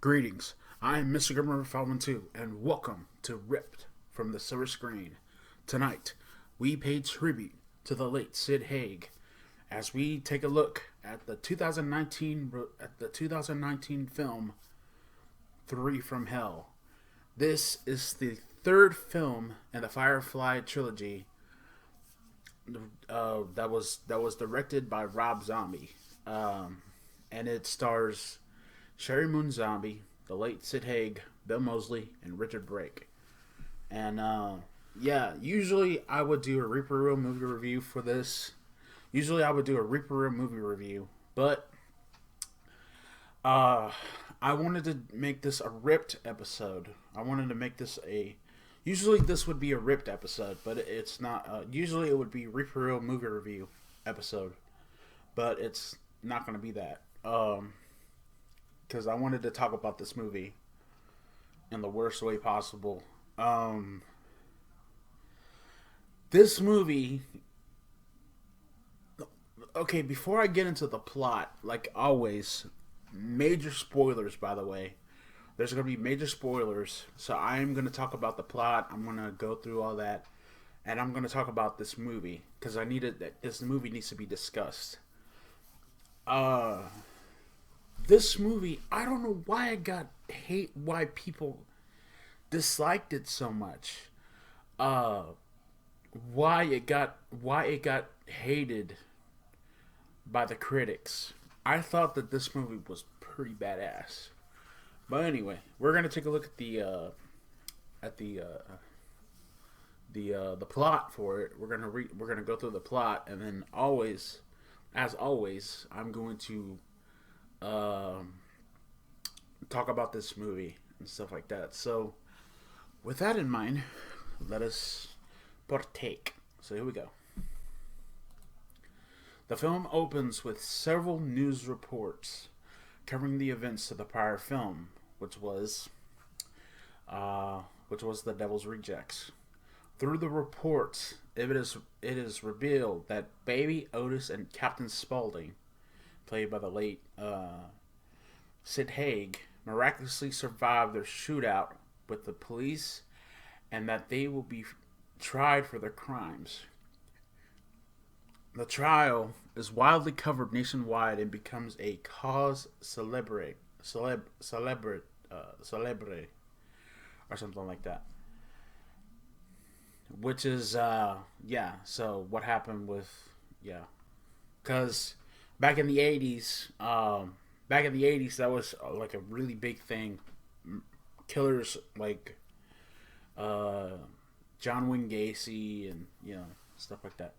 Greetings, I'm Mr. Grimreaper 512, and welcome to Ripped from the Silverscreen. Tonight, we pay tribute to the late Sid Haig as we take a look at the 2019 film Three from Hell. This is the third film in the Firefly trilogy that was directed by Rob Zombie, and it stars Sherry Moon Zombie, the late Sid Haig, Bill Moseley, and Richard Brake. And usually I would do a Reaper Reel movie review for this. But I wanted to make this a ripped episode. Usually this would be a ripped episode, but it's not. Usually it would be Reaper Reel movie review episode, but it's not going to be that. Because I wanted to talk about this movie in the worst way possible. This movie... Okay, before I get into the plot, like always, major spoilers, by the way. There's going to be major spoilers, so I'm going to talk about the plot. I'm going to go through all that, and I'm going to talk about this movie, because this movie needs to be discussed. This movie, I don't know why why people disliked it so much. Why it got hated by the critics. I thought that this movie was pretty badass. But anyway, we're gonna take a look at the plot for it. We're gonna go through the plot, and then as always, I'm going to talk about this movie and stuff like that. So, with that in mind, let us partake. So here we go. The film opens with several news reports covering the events of the prior film, which was The Devil's Rejects. Through the reports, it is revealed that Baby, Otis, and Captain Spaulding, played by the late Sid Haig, miraculously survived their shootout with the police, and that they will be tried for their crimes. The trial is widely covered nationwide and becomes a cause celebre, or something like that. Which is so what happened with because back in the 80s, that was like a really big thing. Killers like John Wayne Gacy and stuff like that.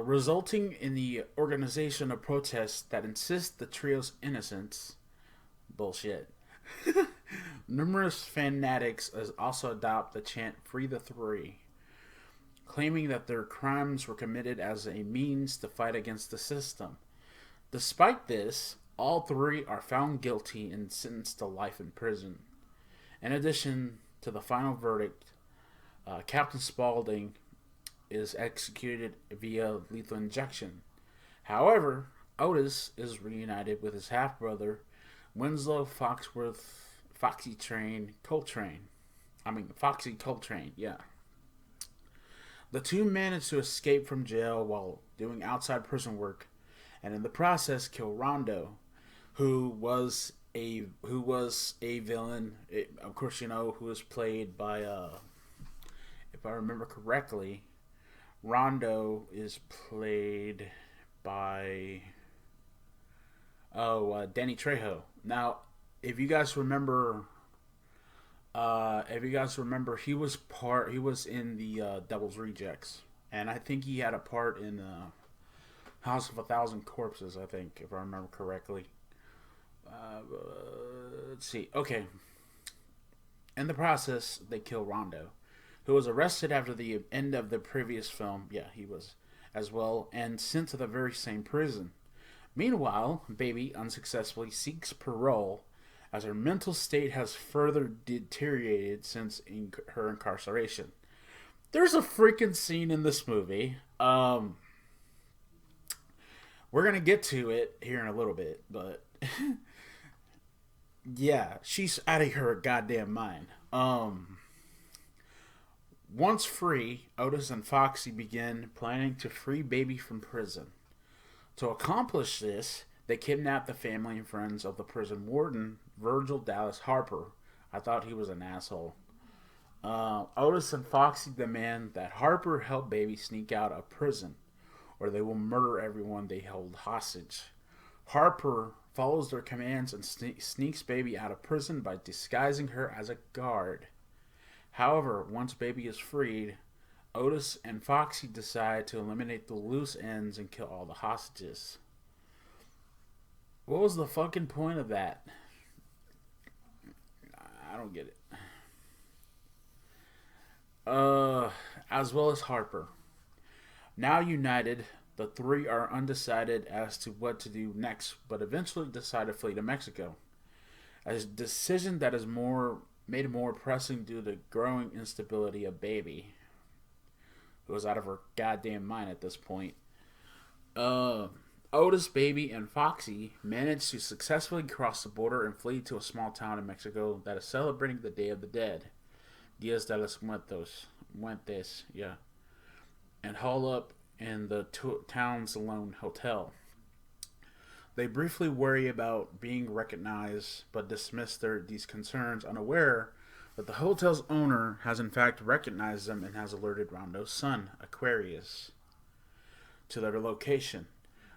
Resulting in the organization of protests that insist the trio's innocence. Bullshit. Numerous fanatics also adopt the chant "Free the Three," claiming that their crimes were committed as a means to fight against the system. Despite this, all three are found guilty and sentenced to life in prison. In addition to the final verdict, Captain Spaulding is executed via lethal injection. However, Otis is reunited with his half-brother, Winslow Foxy Coltrane, yeah. The two manage to escape from jail while doing outside prison work, and in the process kill Rondo, who was a villain. Of course, who was played by, if I remember correctly, Rondo is played by Danny Trejo. Now, if you guys remember, he was in the Devil's Rejects, and I think he had a part in House of a Thousand Corpses. I think, if I remember correctly. Let's see. Okay. In the process, they kill Rondo, who was arrested after the end of the previous film. Yeah, he was as well, and sent to the very same prison. Meanwhile, Baby unsuccessfully seeks parole as her mental state has further deteriorated since her incarceration. There's a freaking scene in this movie We're gonna get to it here in a little bit, but yeah, she's out of her goddamn mind. Once free, Otis and Foxy begin planning to free Baby from prison. To accomplish this, they kidnap the family and friends of the prison warden, Virgil Dallas Harper. I thought he was an asshole. Otis and Foxy demand that Harper help Baby sneak out of prison, or they will murder everyone they hold hostage. Harper follows their commands and sneaks Baby out of prison by disguising her as a guard. However, once Baby is freed, Otis and Foxy decide to eliminate the loose ends and kill all the hostages. What was the fucking point of that? I don't get it. As well as Harper. Now united, the three are undecided as to what to do next, but eventually decide to flee to Mexico. A decision that is made more pressing due to the growing instability of Baby, who was out of her goddamn mind at this point. Otis, Baby, and Foxy managed to successfully cross the border and flee to a small town in Mexico that is celebrating the Day of the Dead, Dias de los Muertes, yeah, and haul up in the town's lone hotel. They briefly worry about being recognized, but dismiss these concerns, unaware that the hotel's owner has in fact recognized them and has alerted Rondo's son, Aquarius, to their location.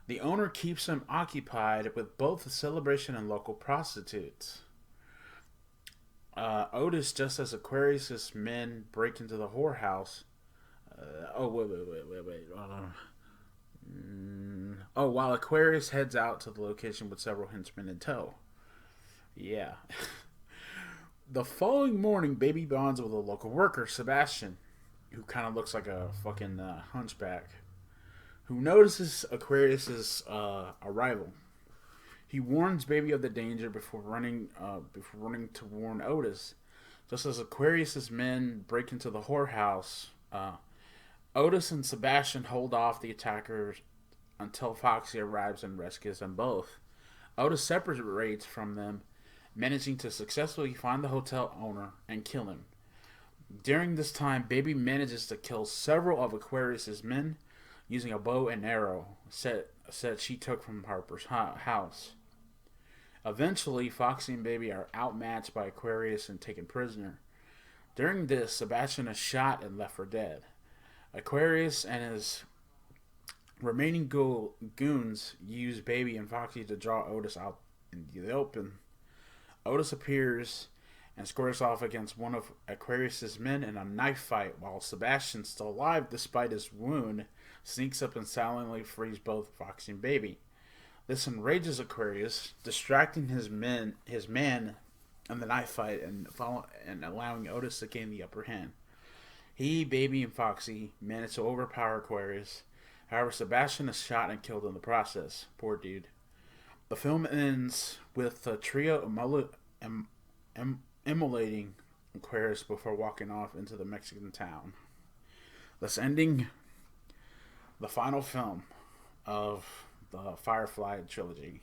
The owner keeps them occupied with both the celebration and local prostitutes. Otis, just as Aquarius's men break into the whorehouse. Wait. While Aquarius heads out to the location with several henchmen in tow. Yeah. The following morning, Baby bonds with a local worker, Sebastian, who kind of looks like a fucking hunchback, who notices Aquarius's arrival. He warns Baby of the danger before running to warn Otis. Just as Aquarius's men break into the whorehouse, Otis and Sebastian hold off the attackers until Foxy arrives and rescues them both. Otis separates from them, managing to successfully find the hotel owner and kill him. During this time, Baby manages to kill several of Aquarius's men using a bow and arrow set she took from Harper's house. Eventually, Foxy and Baby are outmatched by Aquarius and taken prisoner. During this, Sebastian is shot and left for dead. Aquarius and his remaining goons use Baby and Foxy to draw Otis out in the open. Otis appears and squares off against one of Aquarius's men in a knife fight, while Sebastian, still alive despite his wound, sneaks up and silently frees both Foxy and Baby. This enrages Aquarius, distracting his man in the knife fight and allowing Otis to gain the upper hand. He, Baby, and Foxy manage to overpower Aquarius. However, Sebastian is shot and killed in the process. Poor dude. The film ends with the trio immolating Aquarius before walking off into the Mexican town, thus ending the final film of the Firefly trilogy.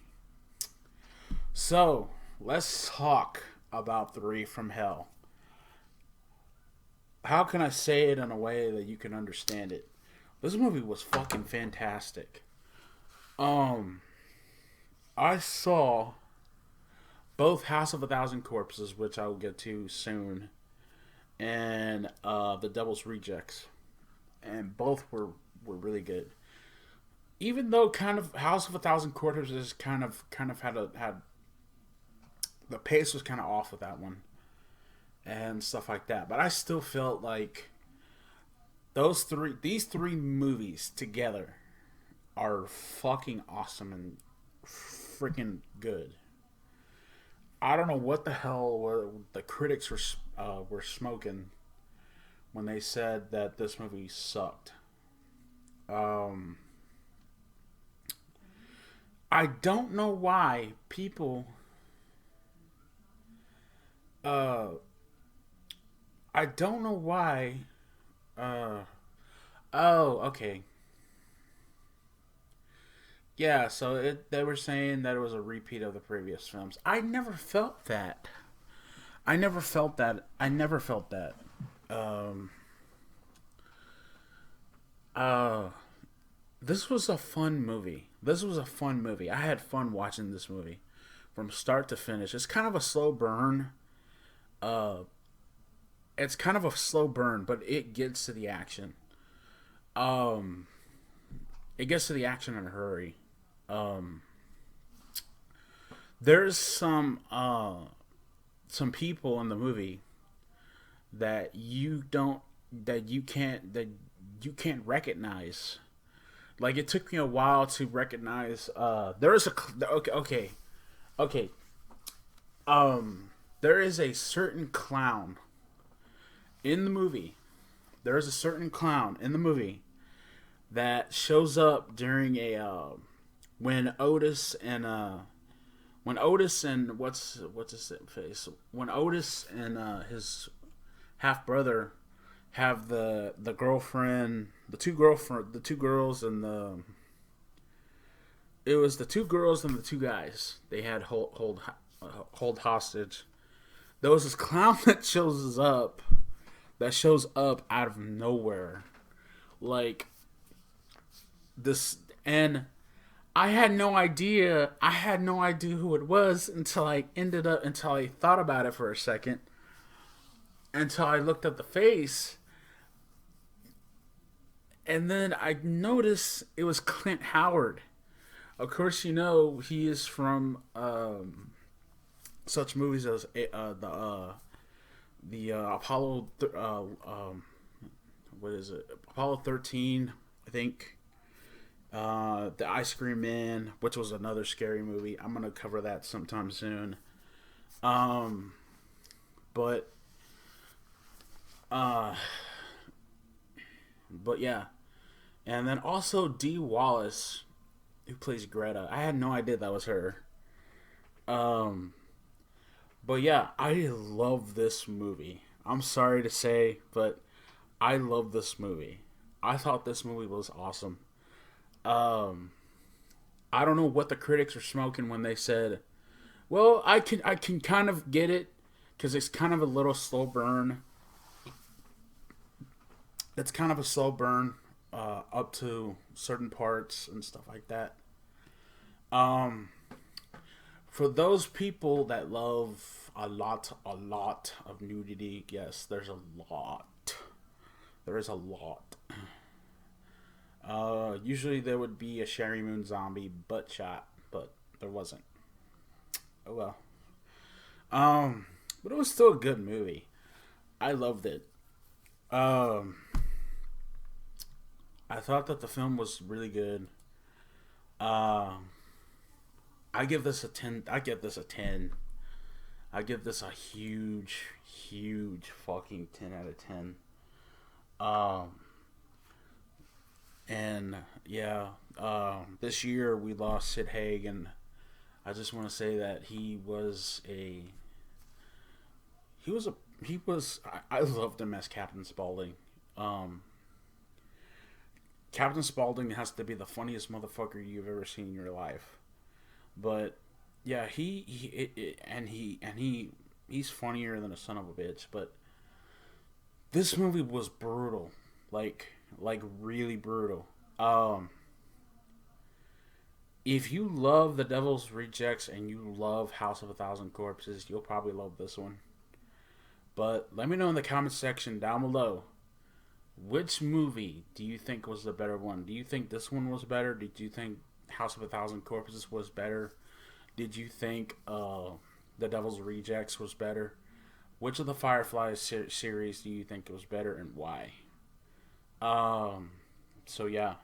So, let's talk about Three from Hell. How can I say it in a way that you can understand it? This movie was fucking fantastic. I saw both House of a Thousand Corpses, which I will get to soon, and The Devil's Rejects, and both were really good. Even though kind of House of a Thousand Corpses kind of had the pace was kind of off with that one and stuff like that, but I still felt like these three movies together are fucking awesome and freaking good. I don't know what the hell the critics were smoking when they said that this movie sucked. I don't know why people. I don't know why. Oh, okay. yeah, so they were saying that it was a repeat of the previous films. I never felt that. I never felt that. I never felt that. Um, uh, this was a fun movie. This was a fun movie. I had fun watching this movie from start to finish. It's kind of a slow burn. Uh, it's kind of a slow burn, but it gets to the action. Um, it gets to the action in a hurry. Um, there's some people in the movie that you don't that you can't recognize. Like it took me a while to recognize. There is a okay. There is a certain clown in the movie. There is a certain clown in the movie that shows up during a when Otis and what's his face when Otis and his half brother have the girlfriend, the two girls and the it was the two girls and the two guys they had hold hostage. There was this clown that shows up out of nowhere, like this, and I had no idea. I had no idea who it was until I thought about it for a second, until I looked at the face, and then I noticed it was Clint Howard. Of course, you know he is from such movies as the Apollo. What is it? Apollo 13, I think. The Ice Cream Man, which was another scary movie. I'm gonna cover that sometime soon. Um, but uh, but yeah, and then also Dee Wallace, who plays Greta. I had no idea that was her. Um, but yeah, I love this movie. I'm sorry to say, but I love this movie. I thought this movie was awesome. Um, I don't know what the critics were smoking when they said, "Well, I can kind of get it because it's kind of a little slow burn. It's kind of a slow burn up to certain parts and stuff like that." Um, for those people that love a lot of nudity, yes, there's a lot. There is a lot. Usually there would be a Sherry Moon zombie butt shot, but there wasn't. Oh well. Um, but it was still a good movie. I loved it. Um, I thought that the film was really good. Um, I give this a 10. I give this a 10. I give this a huge fucking 10 out of 10. Um, and yeah, this year we lost Sid Haig, and I just want to say that he was a he was I loved him as Captain Spaulding. Um, Captain Spaulding has to be the funniest motherfucker you've ever seen in your life. But yeah, he's funnier than a son of a bitch. But this movie was brutal, like really brutal. If you love The Devil's Rejects and you love House of a Thousand Corpses, you'll probably love this one. But let me know in the comment section down below, which movie do you think was the better one? Do you think this one was better? Did you think House of a Thousand Corpses was better? Did you think The Devil's Rejects was better? Which of the Firefly series do you think was better and why? So yeah,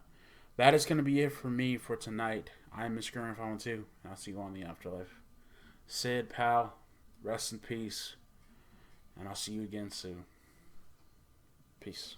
that is going to be it for me for tonight. I'm Mr. Grimreaper 2. I'll see you on the afterlife. Sid, pal, rest in peace, and I'll see you again soon. Peace.